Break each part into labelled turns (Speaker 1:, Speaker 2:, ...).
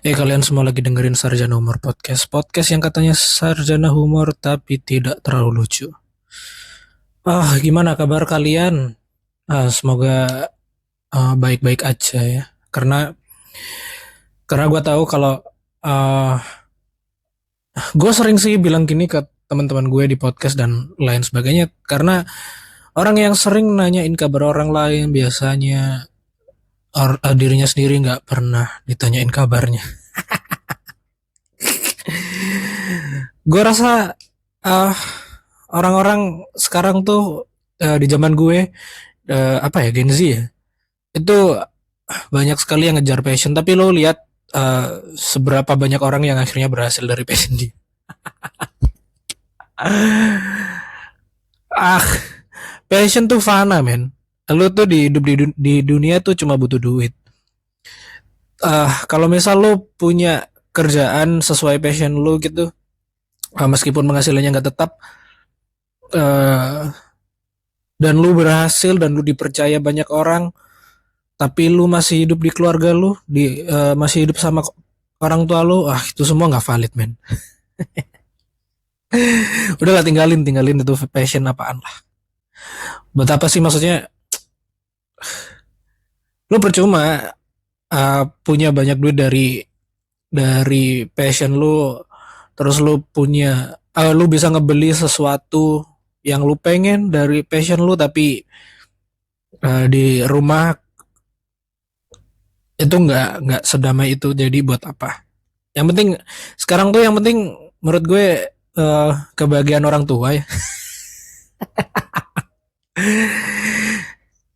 Speaker 1: Kalian semua lagi dengerin Sarjana Humor Podcast. Podcast yang katanya sarjana humor tapi tidak terlalu lucu. Gimana kabar kalian? Semoga baik-baik aja ya. Karena gue tahu kalau uh, gue sering sih bilang gini ke teman-teman gue di podcast dan lain sebagainya. Karena orang yang sering nanyain kabar orang lain biasanya dirinya sendiri nggak pernah ditanyain kabarnya. Gue rasa uh, orang-orang sekarang tuh di zaman gue apa ya, Gen Z ya, itu banyak sekali yang ngejar passion, tapi lo lihat seberapa banyak orang yang akhirnya berhasil dari passion dia. ah Passion tuh fana, men. Lo tuh di hidup di dunia tuh cuma butuh duit. Kalau misal lo punya kerjaan sesuai passion lo gitu, meskipun penghasilannya nggak tetap, uh, dan lu berhasil dan lu dipercaya banyak orang, tapi lu masih hidup di keluarga lu, masih hidup sama orang tua lu, itu semua nggak valid, men. Udahlah, tinggalin tinggalin itu passion apaan lah. Buat apa sih, maksudnya lu percuma punya banyak duit dari passion lu, terus lu punya lu bisa ngebeli sesuatu yang lu pengen dari passion lu, tapi di rumah itu nggak sedamai itu. Jadi buat apa? Yang penting sekarang tuh, yang penting menurut gue kebahagiaan orang tua ya.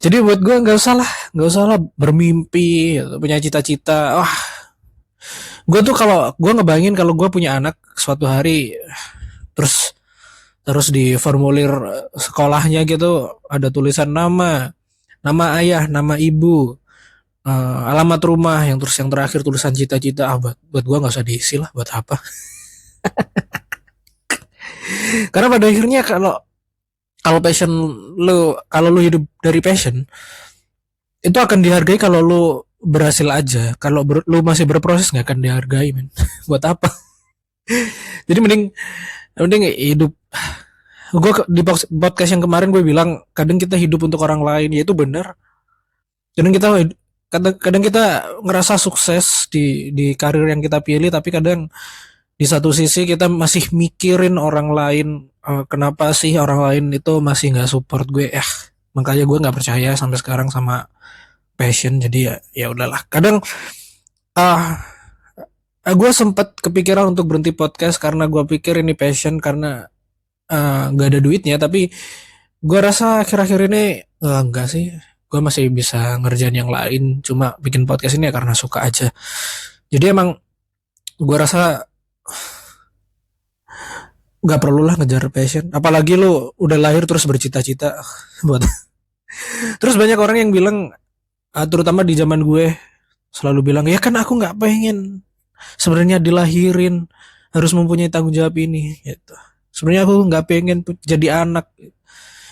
Speaker 1: Jadi buat gue nggak usah lah bermimpi punya cita-cita. Gue tuh kalau gue ngebayangin kalau gue punya anak suatu hari, terus terus di formulir sekolahnya gitu ada tulisan nama, nama ayah, nama ibu, alamat rumah, yang terakhir tulisan cita-cita. Buat gue nggak usah diisi lah, buat apa? Karena pada akhirnya kalau kalau passion kalau lu hidup dari passion, itu akan dihargai kalau lu berhasil aja. Kalau lu masih berproses nggak akan dihargai, men. Buat apa? Jadi mending hidup. Gue di podcast yang kemarin gue bilang kadang kita hidup untuk orang lain, ya itu benar. Kadang kita kadang kita ngerasa sukses di karir yang kita pilih, tapi kadang di satu sisi kita masih mikirin orang lain. Kenapa sih orang lain itu masih nggak support gue? Makanya gue nggak percaya sampai sekarang sama passion. Jadi ya udahlah. Kadang ah gue sempat kepikiran untuk berhenti podcast karena gue pikir ini passion, karena nggak ada duitnya. Tapi gue rasa akhir-akhir ini enggak sih. Gue masih bisa ngerjain yang lain. Cuma bikin podcast ini ya karena suka aja. Jadi emang gue rasa nggak perlu lah ngejar passion. Apalagi lu udah lahir terus bercita-cita buat. Terus banyak orang yang bilang, terutama di zaman gue, selalu bilang ya kan aku nggak pengen sebenarnya dilahirin harus mempunyai tanggung jawab ini gitu. Sebenarnya aku nggak pengen jadi anak.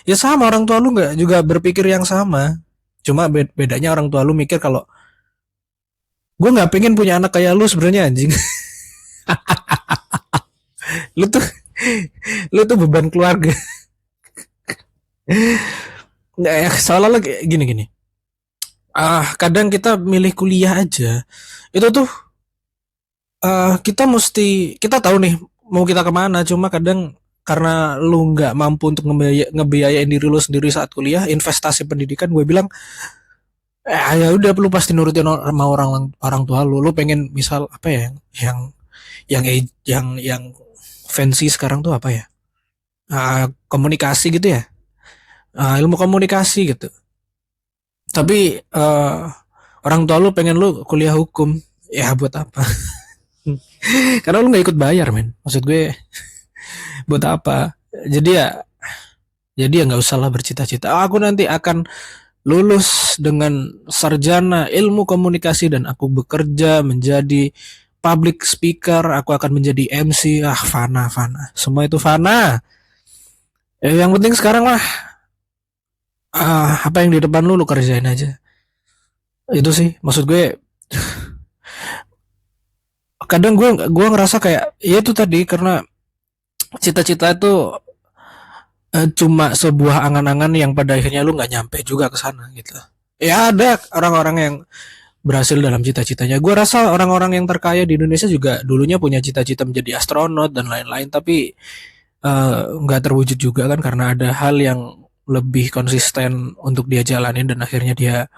Speaker 1: Ya sama, orang tua lu nggak juga berpikir yang sama. Cuma bedanya orang tua lu mikir kalau gue nggak pengen punya anak kayak lu, sebenarnya anjing. lu tuh lu tuh beban keluarga. Nggak ya, soalnya gini gini. Kadang kita milih kuliah aja itu tuh, kita tahu nih mau kita kemana, cuma kadang karena lu nggak mampu untuk ngebiayain diri lu sendiri saat kuliah, investasi pendidikan, gue bilang ya udah, lu pasti nurutin sama orang orang tua lu. Lu pengen misal apa ya, yang yang yang fancy sekarang tuh apa ya, komunikasi gitu ya, ilmu komunikasi gitu. Tapi orang tua lu pengen lu kuliah hukum, ya buat apa? Karena lu nggak ikut bayar, men. Maksud gue buat apa? Jadi ya nggak usah lah bercita-cita. Aku nanti akan lulus dengan sarjana ilmu komunikasi dan aku bekerja menjadi public speaker. Aku akan menjadi MC. Fana, fana. Semua itu fana. Yang penting sekarang lah, apa yang di depan lu kerjain aja. Itu sih maksud gue. kadang gue ngerasa kayak ya itu tadi, karena cita-cita itu cuma sebuah angan-angan yang pada akhirnya lu nggak nyampe juga ke sana gitu. Ya ada orang-orang yang berhasil dalam cita-citanya. Gue rasa orang-orang yang terkaya di Indonesia juga dulunya punya cita-cita menjadi astronot dan lain-lain, tapi nggak terwujud juga kan, karena ada hal yang lebih konsisten untuk dia jalanin dan akhirnya dia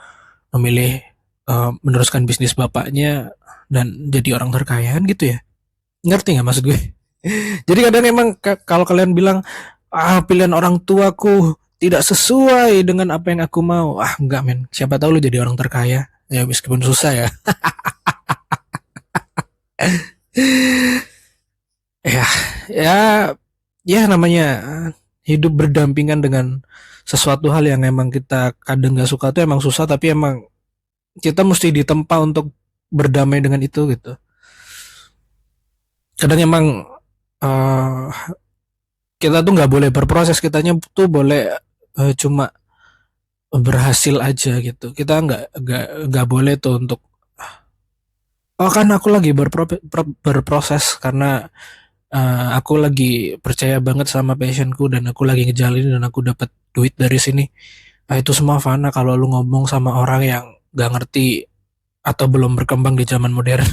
Speaker 1: memilih meneruskan bisnis bapaknya dan jadi orang terkaya kan gitu ya. Ngerti nggak maksud gue? Jadi kadang emang kalau kalian bilang pilihan orang tuaku tidak sesuai dengan apa yang aku mau, enggak men, siapa tahu lu jadi orang terkaya ya meskipun susah ya. Ya, ya, ya namanya hidup berdampingan dengan sesuatu hal yang emang kita kadang nggak suka tuh emang susah, tapi emang kita mesti ditempa untuk berdamai dengan itu gitu. Kadang emang uh, kita tuh nggak boleh berproses, kitanya tuh boleh cuma berhasil aja gitu. Kita nggak boleh tuh untuk kan aku lagi berproses karena aku lagi percaya banget sama passionku dan aku lagi ngejalanin dan aku dapat duit dari sini. Itu semua fana kalau lu ngomong sama orang yang gak ngerti atau belum berkembang di zaman modern.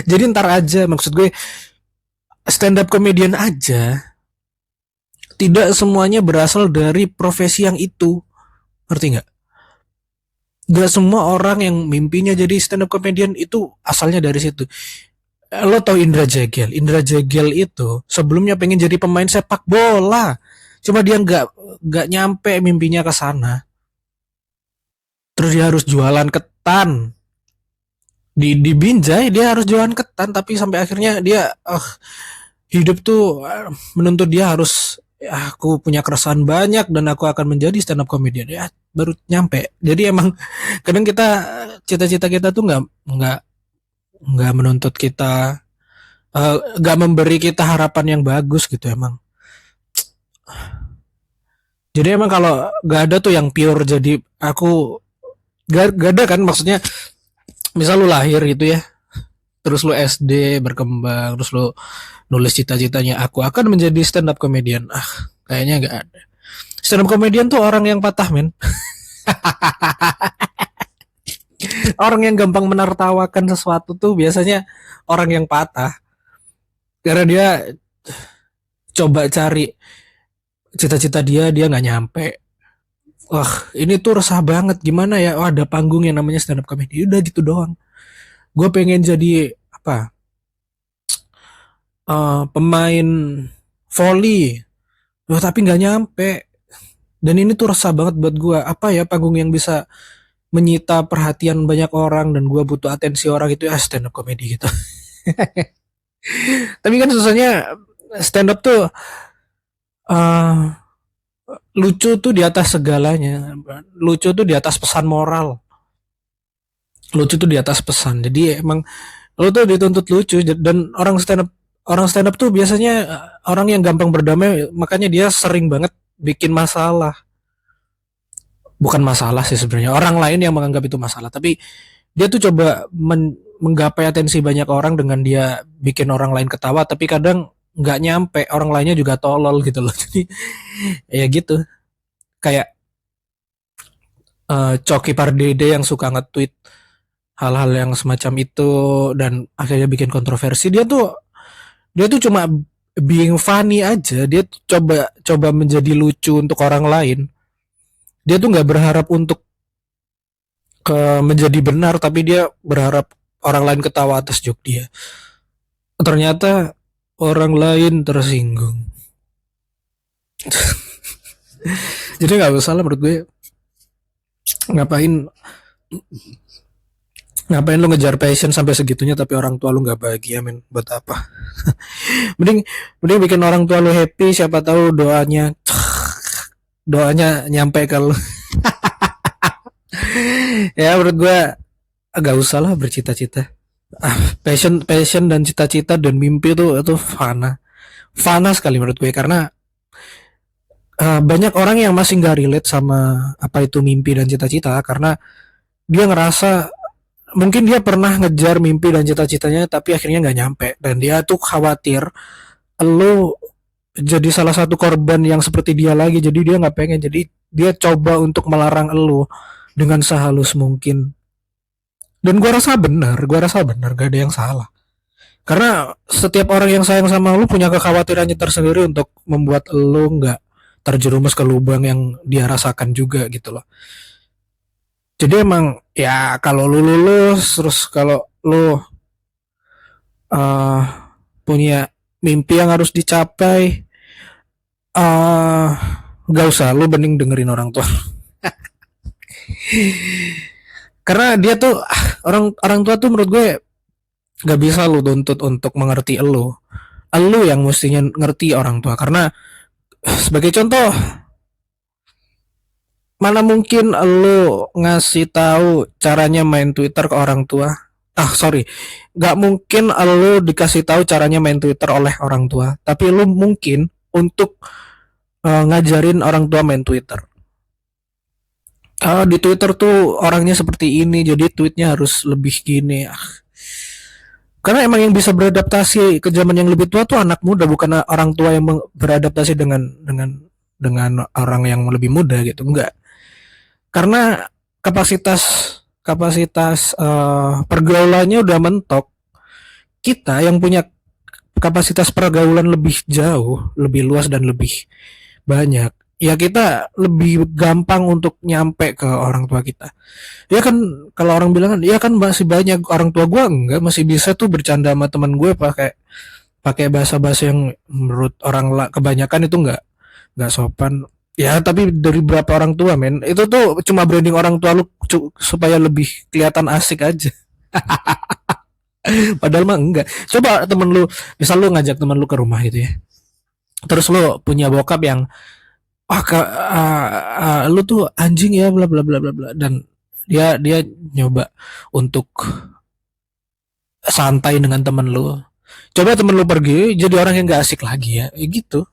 Speaker 1: Jadi ntar aja, maksud gue stand up comedian aja tidak semuanya berasal dari profesi yang itu, ngerti nggak? Gak semua orang yang mimpinya jadi stand up comedian itu asalnya dari situ. Lo tau Indra Jegel? Indra Jegel itu sebelumnya pengen jadi pemain sepak bola, cuma dia nggak nyampe mimpinya ke sana. Terus dia harus jualan ketan di Binjai, dia harus jualan ketan, tapi sampai akhirnya dia hidup tuh menuntut dia harus aku punya keresahan banyak dan aku akan menjadi stand up comedian ya, baru nyampe. Jadi emang kadang kita cita-cita kita tuh nggak menuntut kita, nggak memberi kita harapan yang bagus gitu emang. Jadi emang kalau nggak ada tuh yang pure jadi aku, gak ada kan, maksudnya misal lu lahir gitu ya, terus lu SD berkembang, terus lu nulis cita-citanya aku akan menjadi stand up comedian, kayaknya nggak ada. Stand up comedian tuh orang yang patah men. Orang yang gampang menertawakan sesuatu tuh biasanya orang yang patah, karena dia coba cari cita-cita dia nggak nyampe. Wah, ini tuh resah banget, gimana ya, ada panggung yang namanya stand up comedy, udah gitu doang. Gue pengen jadi apa, pemain volley, tapi nggak nyampe. Dan ini tuh resah banget buat gue, apa ya panggung yang bisa menyita perhatian banyak orang dan gue butuh atensi orang, itu ya stand up comedy gitu. Tapi kan susahnya stand up tuh uh, lucu tuh di atas segalanya, lucu tuh di atas pesan moral, lucu tuh di atas pesan. Jadi emang lo tuh dituntut lucu, dan orang stand up tuh biasanya orang yang gampang berdamai, makanya dia sering banget bikin masalah. Bukan masalah sih sebenarnya, orang lain yang menganggap itu masalah, tapi dia tuh coba menggapai atensi banyak orang dengan dia bikin orang lain ketawa, tapi kadang nggak nyampe orang lainnya juga tolol gitu loh. Jadi ya gitu, kayak Coki Pardede yang suka nge-tweet hal-hal yang semacam itu dan akhirnya bikin kontroversi. Dia tuh cuma being funny aja, dia tuh coba menjadi lucu untuk orang lain. Dia tuh nggak berharap untuk menjadi benar, tapi dia berharap orang lain ketawa atas joke dia. Ternyata orang lain tersinggung. Jadi nggak usah lah menurut gue, ngapain ngapain lu ngejar passion sampai segitunya tapi orang tua lu nggak bahagia men, buat apa? mending mending bikin orang tua lu happy, siapa tahu doanya nyampe ke lu. Ya menurut gue agak usah lah bercita-cita. Passion passion dan cita-cita dan mimpi itu fana sekali menurut gue, karena banyak orang yang masih nggak relate sama apa itu mimpi dan cita-cita, karena dia ngerasa mungkin dia pernah ngejar mimpi dan cita-citanya tapi akhirnya nggak nyampe, dan dia tuh khawatir lo jadi salah satu korban yang seperti dia lagi, jadi dia nggak pengen, jadi dia coba untuk melarang lo dengan sehalus mungkin. Dan gua rasa benar, gak ada yang salah. Karena setiap orang yang sayang sama lu punya kekhawatirannya tersendiri untuk membuat lu nggak terjerumus ke lubang yang dia rasakan juga gitu loh. Jadi emang ya kalau lu lulus terus kalau lu uh, punya mimpi yang harus dicapai, uh, nggak usah lu bening dengerin orang tua. Karena dia tuh orang orang tua tuh menurut gue nggak bisa lu tuntut untuk mengerti lu yang mestinya ngerti orang tua. Karena sebagai contoh, mana mungkin lu ngasih tahu caranya main Twitter ke orang tua? Ah, sorry. Nggak mungkin lu dikasih tahu caranya main Twitter oleh orang tua, tapi lu mungkin untuk ngajarin orang tua main Twitter. Di Twitter tuh orangnya seperti ini, jadi tweetnya harus lebih gini. Karena emang yang bisa beradaptasi ke zaman yang lebih tua tuh anak muda, bukan orang tua yang beradaptasi dengan orang yang lebih muda gitu. Enggak. Karena kapasitas kapasitas pergaulannya udah mentok. Kita yang punya kapasitas pergaulan lebih jauh, lebih luas dan lebih banyak, ya kita lebih gampang untuk nyampe ke orang tua kita. Ya kan, kalau orang bilang kan, ya kan masih banyak orang tua gue enggak masih bisa tuh bercanda sama teman gue pakai pakai bahasa-bahasa yang menurut orang kebanyakan itu nggak sopan. Ya tapi dari berapa orang tua men, itu tuh cuma branding orang tua lu supaya lebih kelihatan asik aja. Padahal mah enggak. Coba temen lu, misal lu ngajak temen lu ke rumah gitu ya, terus lu punya bokap yang lu tuh anjing ya bla bla bla bla bla, dan dia nyoba untuk santai dengan temen lu. Coba temen lu pergi jadi orang yang gak asik lagi ya gitu.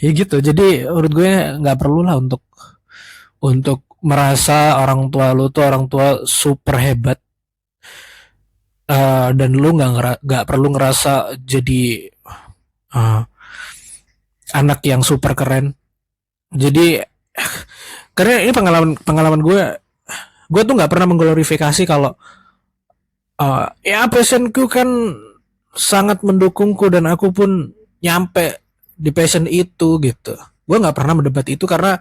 Speaker 1: Ya gitu. Jadi menurut gue nggak perlu lah untuk merasa orang tua lu tuh orang tua super hebat, dan lu nggak perlu ngerasa jadi uh, anak yang super keren. Jadi karena ini pengalaman pengalaman gue tuh nggak pernah mengglorifikasi kalau ya passionku kan sangat mendukungku dan aku pun nyampe di passion itu gitu. Gue nggak pernah mendebat itu karena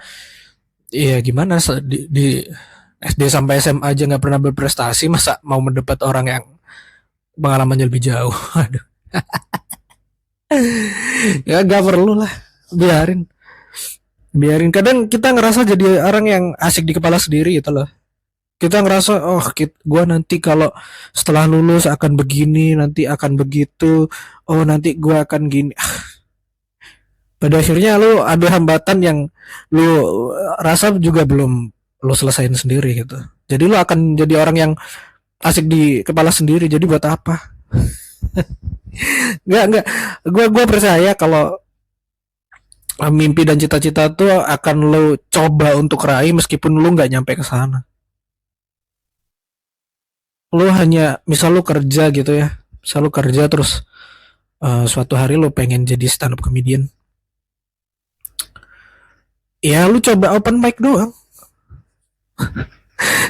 Speaker 1: ya gimana di SD sampai SMA aja nggak pernah berprestasi, masa mau mendebat orang yang pengalamannya lebih jauh. Aduh. Ya nggak perlu lah, biarin biarin. Kadang kita ngerasa jadi orang yang asik di kepala sendiri gitu loh. Kita ngerasa oh gue nanti kalau setelah lulus akan begini, nanti akan begitu, oh nanti gue akan gini. Pada akhirnya lu ada hambatan yang lu rasa juga belum lu selesain sendiri gitu. Jadi lu akan jadi orang yang asik di kepala sendiri. Jadi buat apa? Nggak. Gue percaya kalau mimpi dan cita-cita tuh akan lu coba untuk raih meskipun lu nggak nyampe ke sana. Lu hanya misal lu kerja gitu ya, misal lu kerja terus suatu hari lu pengen jadi stand up comedian, ya lu coba open mic doang.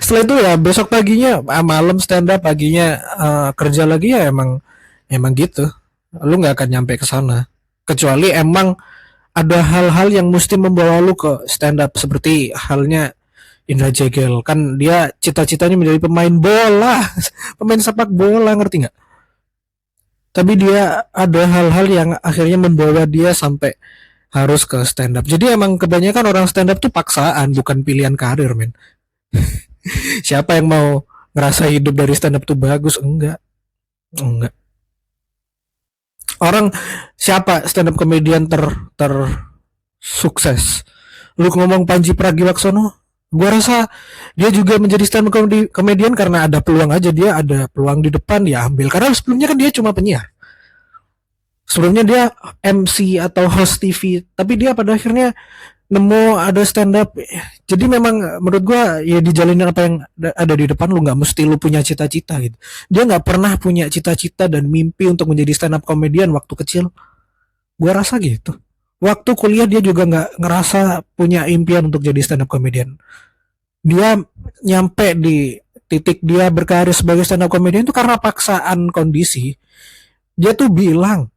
Speaker 1: Setelah itu ya besok paginya malam stand up, paginya kerja lagi, ya emang gitu. Lu nggak akan nyampe ke sana kecuali emang ada hal-hal yang mesti membawa lu ke stand up, seperti halnya Indra Jegel. Kan dia cita-citanya menjadi pemain bola, pemain sepak bola, ngerti nggak? Tapi dia ada hal-hal yang akhirnya membawa dia sampai harus ke stand up. Jadi emang kebanyakan orang stand up tuh paksaan, bukan pilihan karir, men. Siapa yang mau ngerasa hidup dari stand up tuh bagus? Enggak. Orang siapa stand up comedian ter sukses? Lu ngomong Panji Pragiwaksono, gua rasa dia juga menjadi stand up comedian karena ada peluang aja, dia ada peluang di depan dia ambil. Karena sebelumnya kan dia cuma penyiar. Sebelumnya dia MC atau host TV, tapi dia pada akhirnya nemu ada stand up. Jadi memang menurut gua ya dijalanin apa yang ada di depan lu, nggak mesti lu punya cita-cita gitu. Dia nggak pernah punya cita-cita dan mimpi untuk menjadi stand up comedian waktu kecil. Gua rasa gitu. Waktu kuliah dia juga nggak ngerasa punya impian untuk jadi stand up comedian. Dia nyampe di titik dia berkarir sebagai stand up comedian itu karena paksaan kondisi. Dia tuh bilang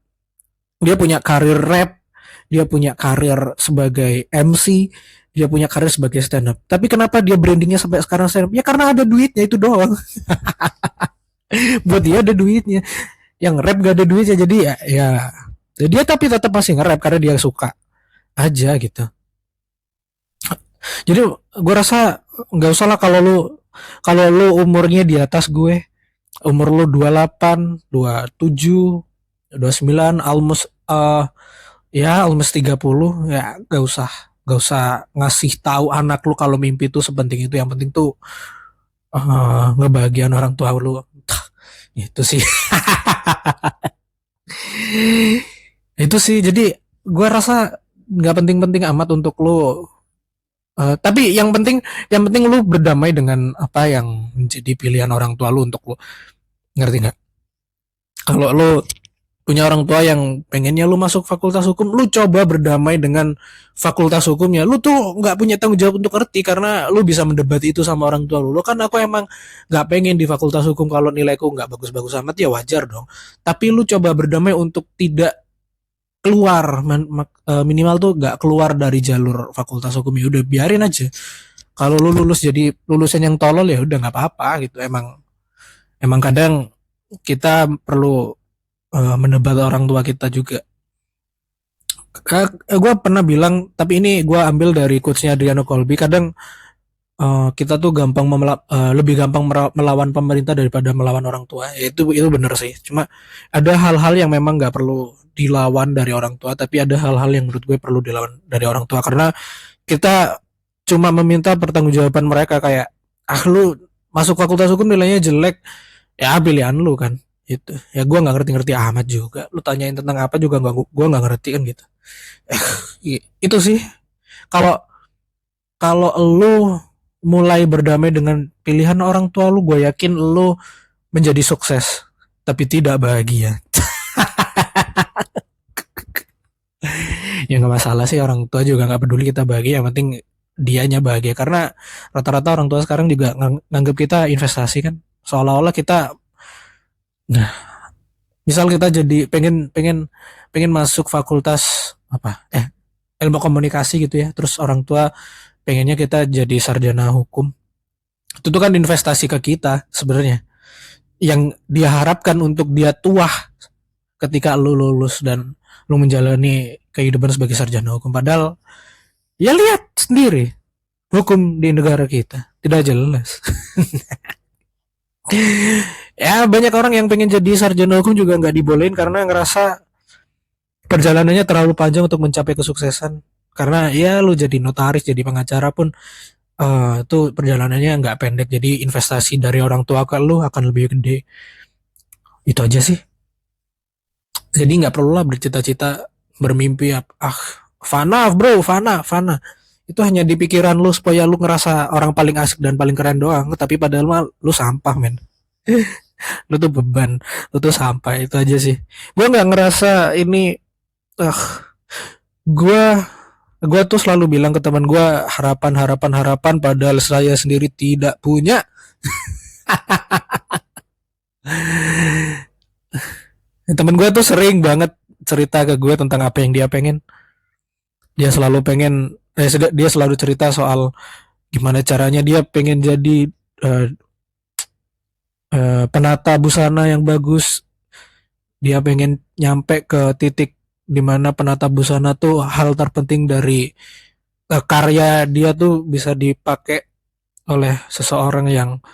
Speaker 1: dia punya karir rap, dia punya karir sebagai MC, dia punya karir sebagai stand up. Tapi kenapa dia brandingnya sampai sekarang stand up? Ya karena ada duitnya itu doang. Buat dia ada duitnya. Yang rap gak ada duitnya, jadi ya dia tapi tetap masih nge-rap karena dia suka aja gitu. Jadi gue rasa nggak usah lah kalau lu umurnya di atas gue, umur lu 28, 27, 29, almost ya almost 30, ya gak usah ngasih tahu anak lu kalau mimpi itu sepenting itu. Yang penting tuh ngebahagiain orang tua lu. Itu sih. Itu sih. Jadi gue rasa nggak penting-penting amat untuk lu. Tapi yang penting lu berdamai dengan apa yang menjadi pilihan orang tua lu untuk lu, ngerti nggak? Kalau lu punya orang tua yang pengennya lu masuk fakultas hukum, lu coba berdamai dengan fakultas hukumnya. Lu tuh nggak punya tanggung jawab untuk ngerti karena lu bisa mendebat itu sama orang tua lu. Lu kan aku emang nggak pengen di fakultas hukum kalau nilaiku nggak bagus-bagus amat, ya wajar dong. Tapi lu coba berdamai untuk tidak keluar minimal tuh nggak keluar dari jalur fakultas hukum. Ya udah biarin aja. Kalau lu lulus jadi lulusan yang tolol ya udah nggak apa-apa gitu. Emang emang kadang kita perlu mendebat orang tua kita juga. Gue pernah bilang, tapi ini gue ambil dari quotesnya Adriano Colby. Kadang kita tuh lebih gampang melawan pemerintah daripada melawan orang tua. Ya, itu bener sih. Cuma ada hal-hal yang memang nggak perlu dilawan dari orang tua, tapi ada hal-hal yang menurut gue perlu dilawan dari orang tua karena kita cuma meminta pertanggungjawaban mereka kayak lu masuk fakultas hukum nilainya jelek, ya pilihan lu kan. Itu ya gue nggak ngerti-ngerti amat juga, lu tanyain tentang apa juga nggak, gue nggak ngerti kan gitu. Itu sih. kalau kalau lu mulai berdamai dengan pilihan orang tua lu, gue yakin lu menjadi sukses tapi tidak bahagia. Ya nggak masalah sih, orang tua juga nggak peduli kita bahagia, yang penting dianya bahagia. Karena rata-rata orang tua sekarang juga nganggap kita investasi kan, seolah-olah kita, nah misal kita jadi pengen pengen pengen masuk fakultas apa ilmu komunikasi gitu ya, terus orang tua pengennya kita jadi sarjana hukum. Itu tuh kan investasi ke kita sebenarnya, yang dia harapkan untuk dia tua ketika lu lulus dan lu menjalani kehidupan sebagai sarjana hukum. Padahal ya lihat sendiri hukum di negara kita tidak jelas. Ya banyak orang yang pengen jadi sarjana hukum juga nggak dibolehin karena ngerasa perjalanannya terlalu panjang untuk mencapai kesuksesan. Karena ya lu jadi notaris, jadi pengacara pun itu perjalanannya nggak pendek. Jadi investasi dari orang tua ke lu akan lebih gede. Itu aja sih. Jadi nggak perlu lah bercita-cita, bermimpi. Fana bro, fana. Itu hanya di pikiran lu supaya lu ngerasa orang paling asik dan paling keren doang. Tapi padahal mah lu sampah men. Lu tuh beban, lu tuh sampah. Itu aja sih. Gue nggak ngerasa ini. Uh, gue gue tuh selalu bilang ke teman gue, harapan, padahal saya sendiri tidak punya. Temen gue tuh sering banget cerita ke gue tentang apa yang dia pengen. Dia selalu pengen, dia selalu cerita soal gimana caranya dia pengen jadi uh, penata busana yang bagus. Dia pengen nyampe ke titik dimana penata busana tuh hal terpenting dari karya dia tuh bisa dipakai oleh seseorang yang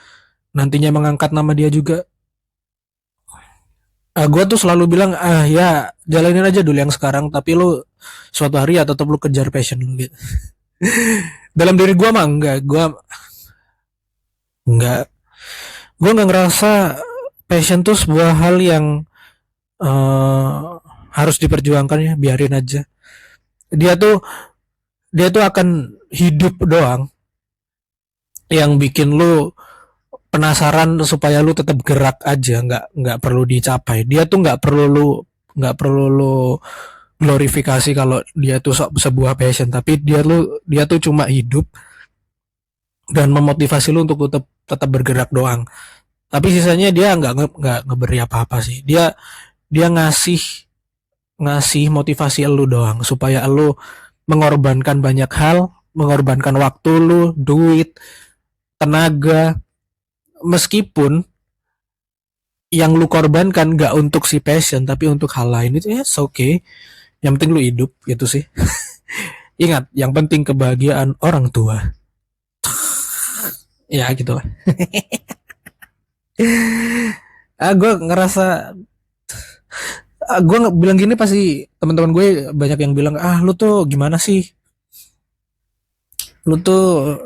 Speaker 1: nantinya mengangkat nama dia juga. Gue tuh selalu bilang ya jalanin aja dulu yang sekarang, tapi lu suatu hari ya tetap lu kejar passion lu gitu. Dalam diri gue mah enggak gue nggak ngerasa passion tuh sebuah hal yang harus diperjuangkan. Ya biarin aja. Dia tuh dia tuh akan hidup doang, yang bikin lu penasaran supaya lu tetap gerak aja, nggak perlu dicapai. Dia tuh nggak perlu lu glorifikasi kalau dia tuh sebuah passion, tapi dia tuh cuma hidup dan memotivasi lu untuk tetap tetap bergerak doang. Tapi sisanya dia nggak ngeberi apa-apa sih. Dia ngasih ngasih motivasi lu doang supaya lu mengorbankan banyak hal, mengorbankan waktu lu, duit, tenaga, meskipun yang lu korbankan gak untuk si passion tapi untuk hal lain, itu ya oke okay. Yang penting lu hidup gitu sih. Ingat, yang penting kebahagiaan orang tua. Ya gitu lah. Gue ngerasa, gue bilang gini pasti teman-teman gue banyak yang bilang, lu tuh gimana sih, lu tuh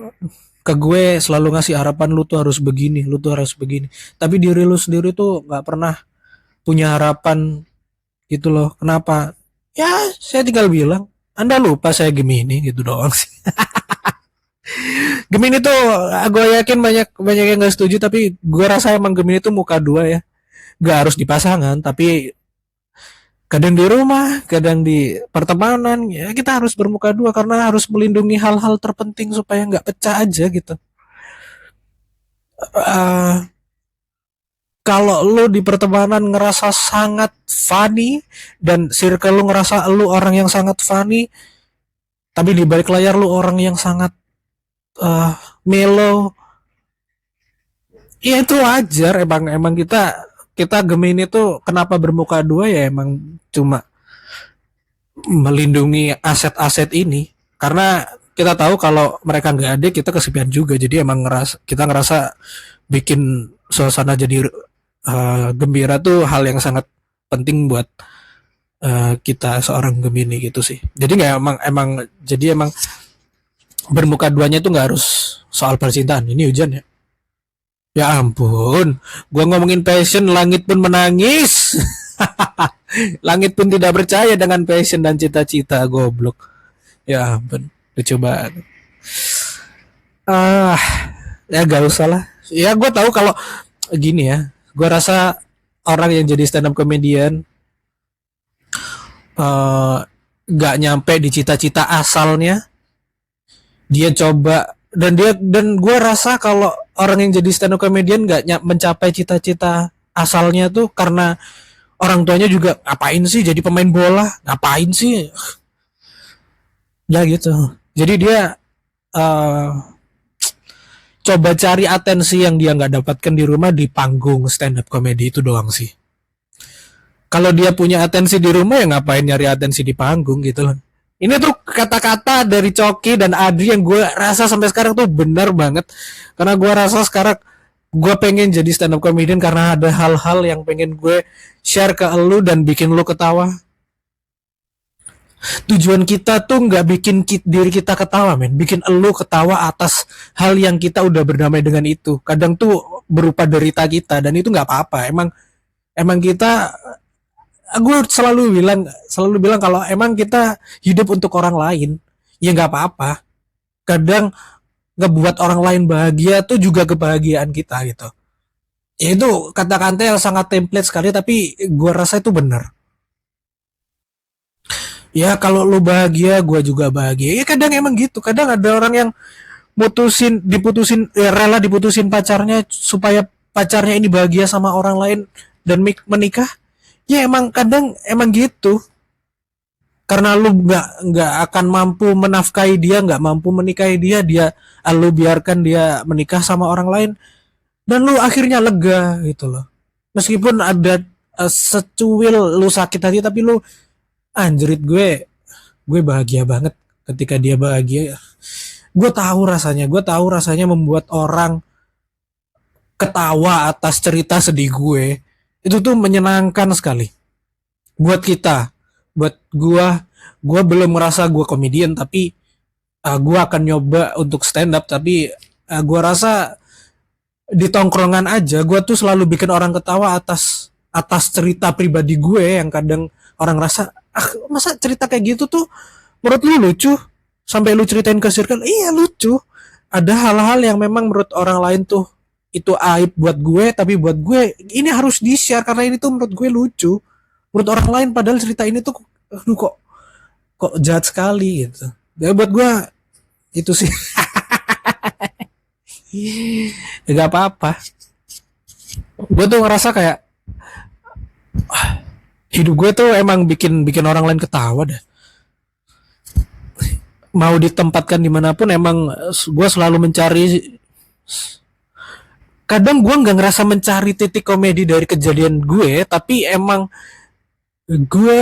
Speaker 1: ke gue selalu ngasih harapan, lu tuh harus begini, lu tuh harus begini, tapi diri lu sendiri tuh nggak pernah punya harapan gitu loh. Kenapa? Ya saya tinggal bilang, Anda lupa saya Gemini gitu doang sih. Gemini tuh gue yakin banyak banyak yang nggak setuju, tapi gue rasa emang Gemini tuh muka dua ya. Gak harus di pasangan, tapi kadang di rumah, kadang di pertemanan, ya kita harus bermuka dua karena harus melindungi hal-hal terpenting supaya nggak pecah aja gitu. Uh, Kalau lu di pertemanan ngerasa sangat funny dan circle lu ngerasa lu orang yang sangat funny, tapi di balik layar lu orang yang sangat uh, mellow, ya itu wajar. Emang emang kita kita Gemini tuh kenapa bermuka dua ya, emang cuma melindungi aset-aset ini, karena kita tahu kalau mereka nggak ada kita kesepian juga, jadi emang kita ngerasa bikin suasana jadi gembira tuh hal yang sangat penting buat kita seorang Gemini gitu sih. Jadi nggak emang emang jadi emang bermuka duanya tuh nggak harus soal percintaan. Ini hujan ya. Ya ampun, gua ngomongin passion, langit pun menangis. Langit pun tidak percaya dengan passion dan cita-cita, goblok. Ya ampun, lucu banget. Ah, ya gak usah lah. Ya gue tahu kalau gini ya, gue rasa orang yang jadi stand up comedian eh, gak nyampe di cita-cita asalnya, dia coba, dan gue rasa kalau orang yang jadi stand up comedian gak mencapai cita-cita asalnya tuh karena orang tuanya juga ngapain sih jadi pemain bola, ngapain sih, ya gitu. Jadi dia uh, coba cari atensi yang dia nggak dapatkan di rumah di panggung stand up comedy itu doang sih. Kalau dia punya atensi di rumah ya ngapain nyari atensi di panggung gitu loh. Ini tuh kata-kata dari Coki dan Adri yang gue rasa sampai sekarang tuh benar banget. Karena gue rasa sekarang gue pengen jadi stand up comedian karena ada hal-hal yang pengen gue share ke lu dan bikin lu ketawa. Tujuan kita tuh nggak bikin diri kita ketawa, men, bikin elu ketawa atas hal yang kita udah berdamai dengan itu. Kadang tuh berupa derita kita dan itu nggak apa-apa. Emang emang kita, gue selalu bilang kalau emang kita hidup untuk orang lain, ya nggak apa-apa. Kadang ngebuat orang lain bahagia tuh juga kebahagiaan kita gitu. Ya itu kata-kata yang sangat template sekali, tapi gue rasa itu benar. Ya kalau lu bahagia, gue juga bahagia. Ya kadang emang gitu. Kadang ada orang yang diputusin, ya rela diputusin pacarnya supaya pacarnya ini bahagia sama orang lain dan menikah. Ya emang kadang emang gitu. Karena lu nggak akan mampu menafkahi dia, nggak mampu menikahi dia, lu biarkan dia menikah sama orang lain dan lu akhirnya lega gitu loh. Meskipun ada secuil lu sakit hati, tapi lu anjrit, gue bahagia banget ketika dia bahagia. Gue tahu rasanya membuat orang ketawa atas cerita sedih gue. Itu tuh menyenangkan sekali buat kita. Buat gue belum merasa gue komedian, tapi gue akan nyoba untuk stand up. Tapi gue rasa di tongkrongan aja gue tuh selalu bikin orang ketawa atas atas cerita pribadi gue yang kadang orang rasa, masa cerita kayak gitu tuh menurut lu lucu? sampai lu ceritain ke circle, iya lucu. Ada hal-hal yang memang menurut orang lain tuh itu aib buat gue, tapi buat gue ini harus di-share karena ini tuh menurut gue lucu. Menurut orang lain padahal cerita ini tuh aduh kok jahat sekali gitu. Ya buat gue itu sih. Ya gak apa-apa. Gue tuh ngerasa kayak hidup gue tuh emang bikin bikin orang lain ketawa dah. Mau ditempatkan dimanapun emang gue selalu mencari, kadang gue nggak ngerasa mencari titik komedi dari kejadian gue, tapi gue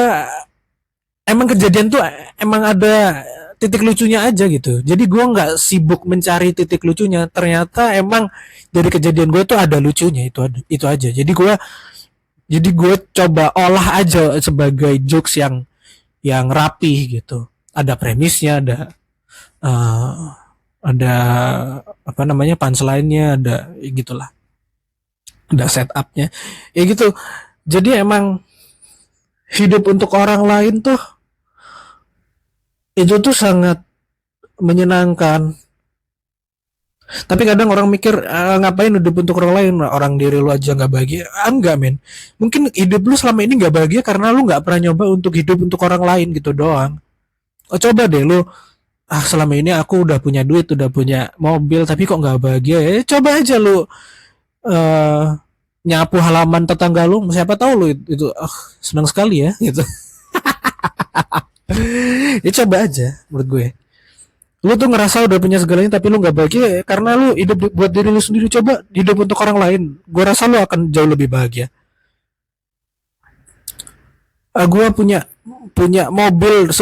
Speaker 1: emang kejadian tuh emang ada titik lucunya aja gitu. Jadi gue nggak sibuk mencari titik lucunya, ternyata emang dari kejadian gue tuh ada lucunya, itu aja. Jadi gue coba olah aja sebagai jokes yang rapi gitu. Ada premisnya, uh, ada apa namanya punchline-nya, ada gitulah, ada setupnya, ya gitu. Jadi emang hidup untuk orang lain tuh itu tuh sangat menyenangkan. Tapi kadang orang mikir ngapain hidup untuk orang lain, orang diri lu aja nggak bahagia. Enggak men, mungkin hidup lu selama ini nggak bahagia karena lu nggak pernah nyoba untuk hidup untuk orang lain gitu doang. Coba deh lu, selama ini aku udah punya duit, udah punya mobil, tapi kok nggak bahagia ya. Coba aja lu uh, nyapu halaman tetangga lu, siapa tahu lu itu senang sekali ya gitu. Ya coba aja menurut gue. Lu tuh ngerasa udah punya segalanya tapi lu nggak bahagia ya, karena lu hidup buat diri lu sendiri. Coba hidup untuk orang lain, gue rasa lu akan jauh lebih bahagia. Gue punya punya mobil 10,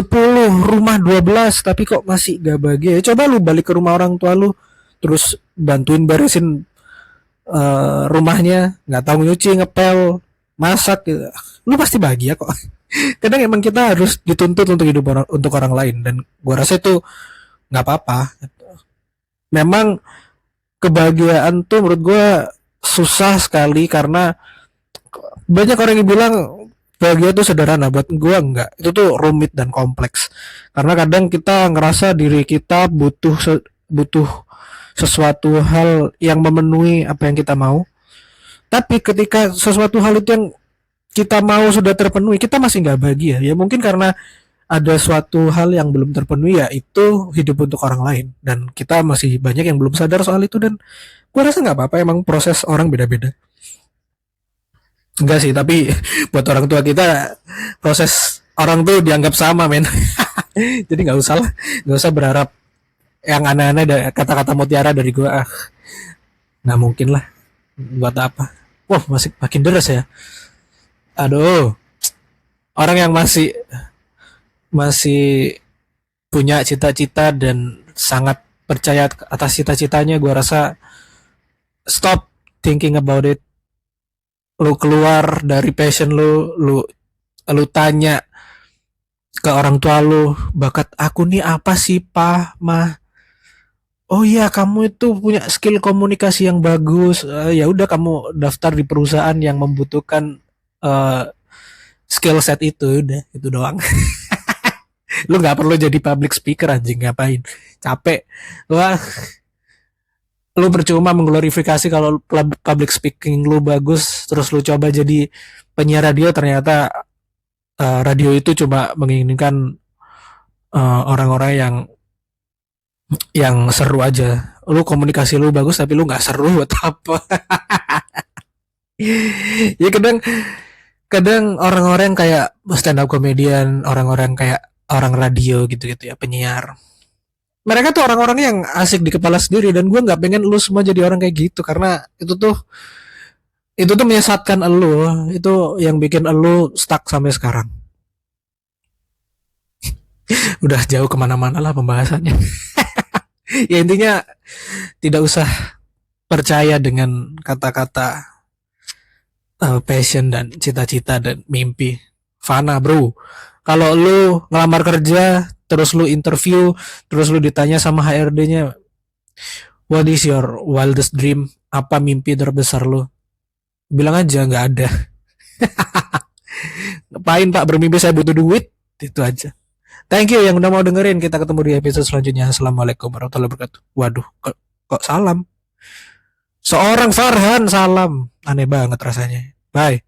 Speaker 1: rumah 12, tapi kok masih gak bahagia. Coba lu balik ke rumah orang tua lu, terus bantuin beresin rumahnya, nggak tahu nyuci, ngepel, masak gitu. Lu pasti bahagia kok. Kadang emang kita harus dituntut untuk hidup untuk orang lain, dan gua rasa itu nggak apa-apa. Memang kebahagiaan tuh menurut gua susah sekali karena banyak orang yang bilang bahagia tuh sederhana, buat gue enggak, itu tuh rumit dan kompleks. Karena kadang kita ngerasa diri kita butuh sesuatu hal yang memenuhi apa yang kita mau, tapi ketika sesuatu hal itu yang kita mau sudah terpenuhi, kita masih nggak bahagia. Ya mungkin karena ada suatu hal yang belum terpenuhi, ya itu hidup untuk orang lain, dan kita masih banyak yang belum sadar soal itu. Dan gue rasa nggak apa-apa, emang proses orang beda-beda. Enggak sih, tapi buat orang tua kita proses orang tuh dianggap sama men. Jadi nggak usah lah, nggak usah berharap yang aneh-aneh kata-kata mutiara dari gua. Nggak mungkin lah, buat apa. Wah, masih makin deras ya. Aduh, orang yang masih masih punya cita-cita dan sangat percaya atas cita-citanya, gua rasa stop thinking about it. Lu keluar dari passion lu tanya ke orang tua lu, bakat aku nih apa sih pak, mah? Oh iya, kamu itu punya skill komunikasi yang bagus. Ya udah, kamu daftar di perusahaan yang membutuhkan uh, skill set itu, udah itu doang. Lu nggak perlu jadi public speaker, anjing, ngapain? Capek. Wah, lu percuma mengglorifikasi kalau public speaking lu bagus, terus lu coba jadi penyiar radio, ternyata radio itu cuma menginginkan orang-orang yang seru aja. Lu komunikasi lu bagus tapi lu nggak seru, buat apa? Ya kadang kadang orang-orang kayak stand up comedian, orang-orang kayak orang radio gitu-gitu ya, penyiar. Mereka tuh orang-orang yang asik di kepala sendiri, dan gue nggak pengen lu semua jadi orang kayak gitu, karena itu tuh menyesatkan lu, itu yang bikin lu stuck sampai sekarang. Udah jauh kemana-mana lah pembahasannya. Ya intinya tidak usah percaya dengan kata-kata passion dan cita-cita dan mimpi. Fana bro. Kalau lu ngelamar kerja, terus lu interview, terus lu ditanya sama HRD-nya, what is your wildest dream? Apa mimpi terbesar lu? Bilang aja nggak ada. Ngapain pak bermimpi, saya butuh duit. Itu aja. Thank you yang udah mau dengerin. Kita ketemu di episode selanjutnya. Assalamualaikum warahmatullahi wabarakatuh. Waduh, kok salam? Seorang Farhan salam. Aneh banget rasanya. Bye.